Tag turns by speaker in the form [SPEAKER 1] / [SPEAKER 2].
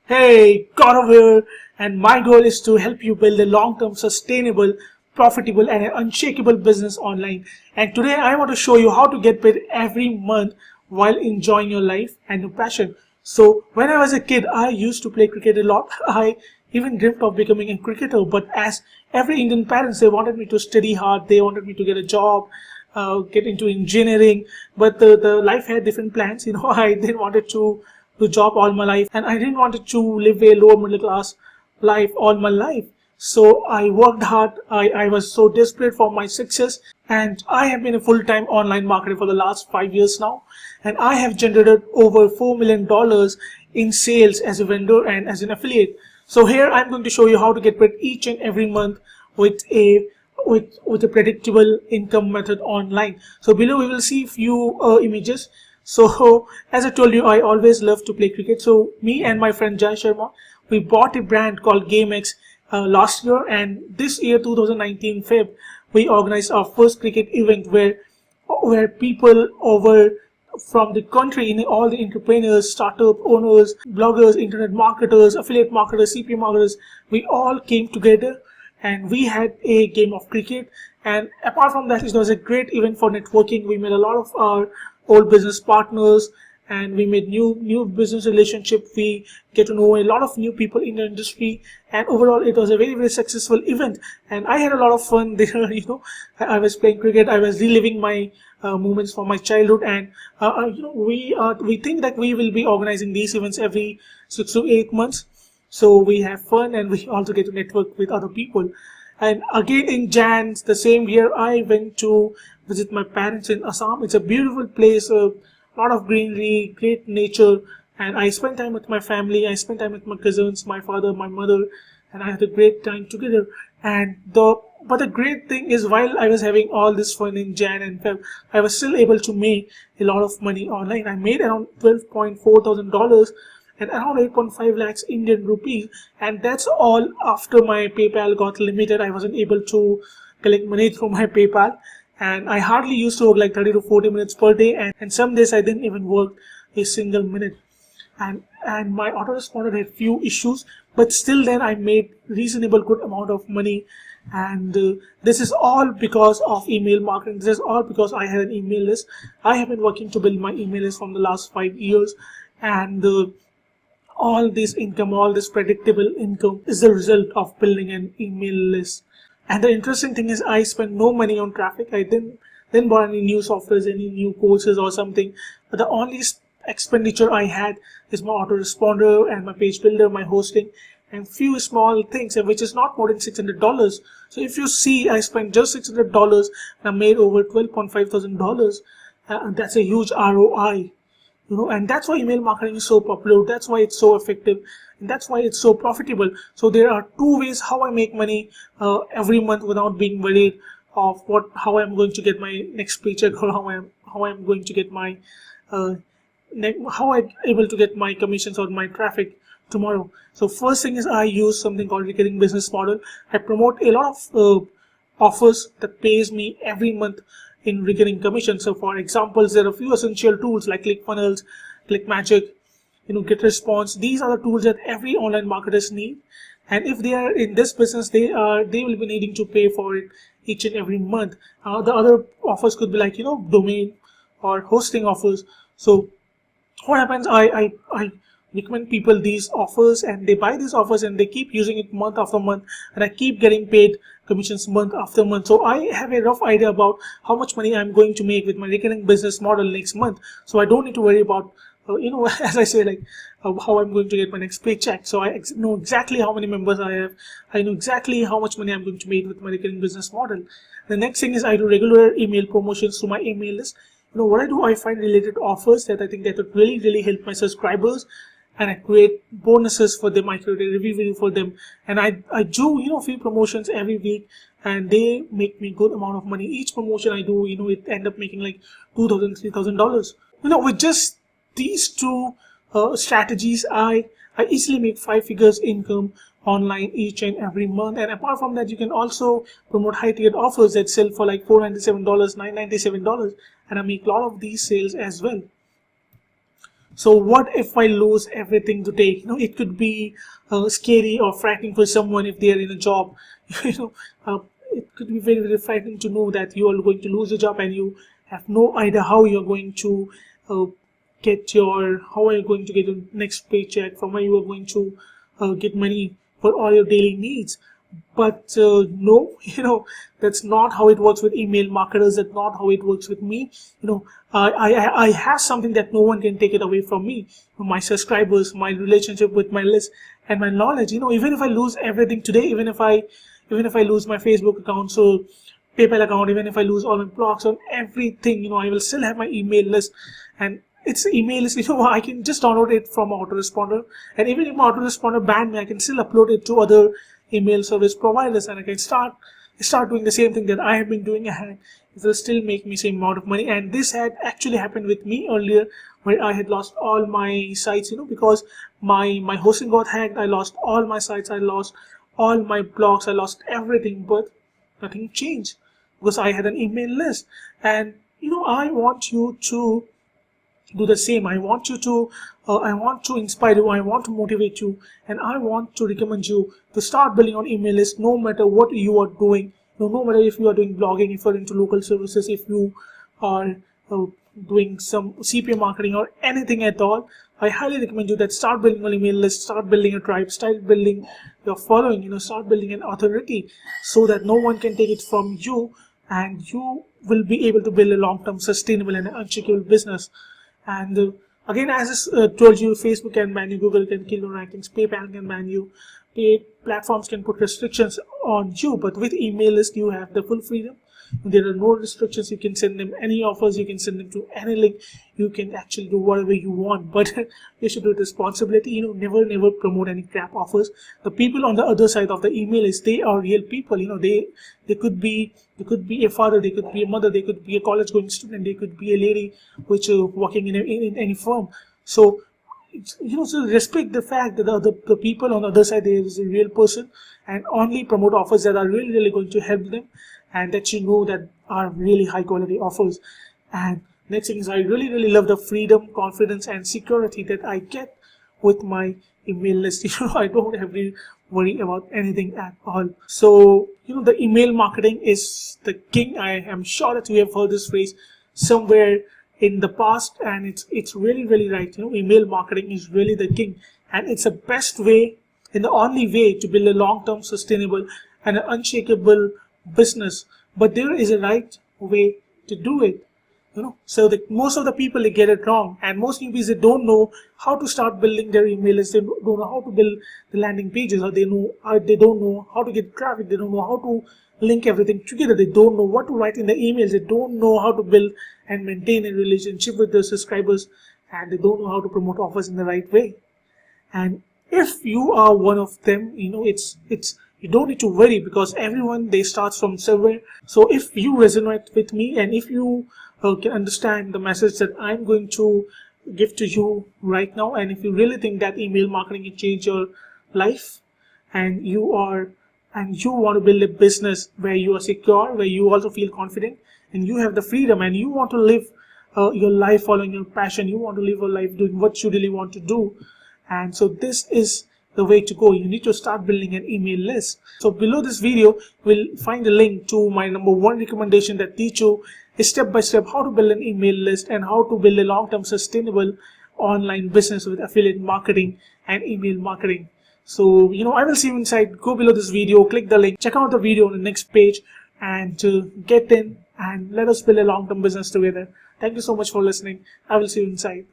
[SPEAKER 1] Hey, Gaurab here, and my goal is to help you build a long-term, sustainable, profitable, and an unshakable business online. And today I want to show you how to get paid every month while enjoying your life and your passion. So, when I was a kid, I used to play cricket a lot. I even dreamt of becoming a cricketer, but as every Indian parents, they wanted me to study hard, they wanted me to get a job, get into engineering, but the life had different plans. I didn't wanted to job all my life, and I didn't want to live a lower middle class life all my life. So I worked hard. I was so desperate for my success, and I have been a full-time online marketer for the last 5 years now, and I have generated over $4 million in sales as a vendor and as an affiliate. So here I'm going to show you how to get paid each and every month with a predictable income method online. So below we will see few images. So as I told you, I always love to play cricket. So me and my friend Jai Sharma, we bought a brand called GameX last year, and this year 2019 Feb, we organized our first cricket event where people over from the country, all the entrepreneurs, startup owners, bloggers, internet marketers, affiliate marketers, CPM marketers, we all came together and we had a game of cricket. And apart from that, it was a great event for networking. We made a lot of our old business partners, and we made new business relationship. We get to know a lot of new people in the industry, and overall it was a very successful event, and I had a lot of fun there. I was playing cricket, I was reliving my moments from my childhood, and we think that we will be organizing these events every 6 to 8 months. So we have fun, and we also get to network with other people. And again in Jan, the same year, I went to visit my parents in Assam. It's a beautiful place, a lot of greenery, great nature, and I spent time with my family. I spent time with my cousins, my father, my mother, and I had a great time together. But the great thing is, while I was having all this fun in Jan and Feb, I was still able to make a lot of money online. I made around $12,400 and around 8.5 lakhs Indian rupees, and that's all after my PayPal got limited. I wasn't able to collect money through my PayPal, and I hardly used to work like 30 to 40 minutes per day, and some days I didn't even work a single minute. And my autoresponder had few issues, but still then I made reasonable good amount of money. And this is all because of email marketing. This is all because I had an email list. I have been working to build my email list from the last 5 years, and all this income, all this predictable income is the result of building an email list. And the interesting thing is, I spent no money on traffic. I didn't buy any new softwares, any new courses or something. But the only expenditure I had is my autoresponder and my page builder, my hosting, and few small things, which is not more than $600. So if you see, I spent just $600 and I made over $12,500. That's a huge ROI. And that's why email marketing is so popular. That's why it's so effective, and that's why it's so profitable. So there are two ways how I make money every month without being worried of how I'm going to get my next paycheck, or how I'm going to get my how I'm able to get my commissions or my traffic tomorrow. So first thing is, I use something called recurring business model. I promote a lot of offers that pays me every month in recurring commission. So for examples, there are a few essential tools like ClickFunnels, ClickMagick, GetResponse. These are the tools that every online marketers need, and if they are in this business, they will be needing to pay for it each and every month. The other offers could be like domain or hosting offers. So what happens, I recommend people these offers, and they buy these offers and they keep using it month after month, and I keep getting paid commissions month after month. So I have a rough idea about how much money I'm going to make with my recurring business model next month. So I don't need to worry about as I say, like how I'm going to get my next paycheck. So I know exactly how many members I have. I know exactly how much money I'm going to make with my recurring business model. The next thing is, I do regular email promotions to my email list. What I do, I find related offers that I think that would really help my subscribers, and I create bonuses for them. I create a review video for them, and I do few promotions every week, and they make me good amount of money. Each promotion I do, it end up making like $2,000, $3,000. With just these two strategies, I easily make 5 figures income online each and every month. And apart from that, you can also promote high ticket offers that sell for like $497, $997, and I make a lot of these sales as well. So what if I lose everything today? It could be scary or frightening for someone if they are in a job. you know it could be very, very frightening to know that you are going to lose your job and you have no idea how you're going to uh, how are you going to get your next paycheck, from where you are going to get money for all your daily needs. But no, that's not how it works with email marketers. That's not how it works with me. I have something that no one can take it away from me. My subscribers, my relationship with my list, and my knowledge. Even if I lose everything today, even if I lose my Facebook account, so PayPal account, even if I lose all my blogs on everything, I will still have my email list. And its email list, I can just download it from autoresponder. And even if my autoresponder banned me, I can still upload it to other email service providers, and I can start doing the same thing that I have been doing, and it will still make me same amount of money. And this had actually happened with me earlier, where I had lost all my sites, because my hosting got hacked. I lost all my sites, I lost all my blogs, I lost everything, but nothing changed because I had an email list. And I want you to do the same. I want to inspire you, I want to motivate you, and I want to recommend you to start building on email list, no matter what you are doing. No matter if you are doing blogging, if you are into local services, if you are doing some CPA marketing or anything at all. I highly recommend you that start building an email list, start building a tribe, start building your following, start building an authority, so that no one can take it from you, and you will be able to build a long-term sustainable and unshakable business. And again, as I told you, Facebook can ban you, Google can kill your rankings, PayPal can ban you, paid platforms can put restrictions on you. But with email list, you have the full freedom. There are no restrictions. You can send them any offers, you can send them to any link, you can actually do whatever you want. But you should do it responsibility. Never promote any crap offers. The people on the other side of the email list, they are real people. They could be a father, they could be a mother, they could be a college going student, they could be a lady which working in any firm. So so respect the fact that the people on the other side, there is a real person, and only promote offers that are really, really going to help them, and that that are really high quality offers. And next thing is, I really, really love the freedom, confidence, and security that I get with my email list. I don't have to worry about anything at all. So the email marketing is the king. I am sure that you have heard this phrase somewhere in the past, and it's really, really right. Email marketing is really the king, and it's the best way and the only way to build a long-term sustainable and an unshakable business. But there is a right way to do it. So most of the people, they get it wrong, and most newbies, they don't know how to start building their email list. They don't know how to build the landing pages, or they don't know how to get traffic. They don't know how to link everything together. They don't know what to write in the emails. They don't know how to build and maintain a relationship with their subscribers, and they don't know how to promote offers in the right way. And if you are one of them, you don't need to worry, because everyone, they start from somewhere. So if you resonate with me, and if you can understand the message that I'm going to give to you right now, and if you really think that email marketing can change your life, and you want to build a business where you are secure, where you also feel confident, and you have the freedom, and you want to live your life following your passion, you want to live your life doing what you really want to do, and so this is the way to go. You need to start building an email list. So below this video, we'll find a link to my #1 recommendation that teach you step by step how to build an email list and how to build a long-term sustainable online business with affiliate marketing and email marketing. So I will see you inside. Go below this video, click the link, check out the video on the next page, and get in and let us build a long-term business together. Thank you so much for listening. I will see you inside.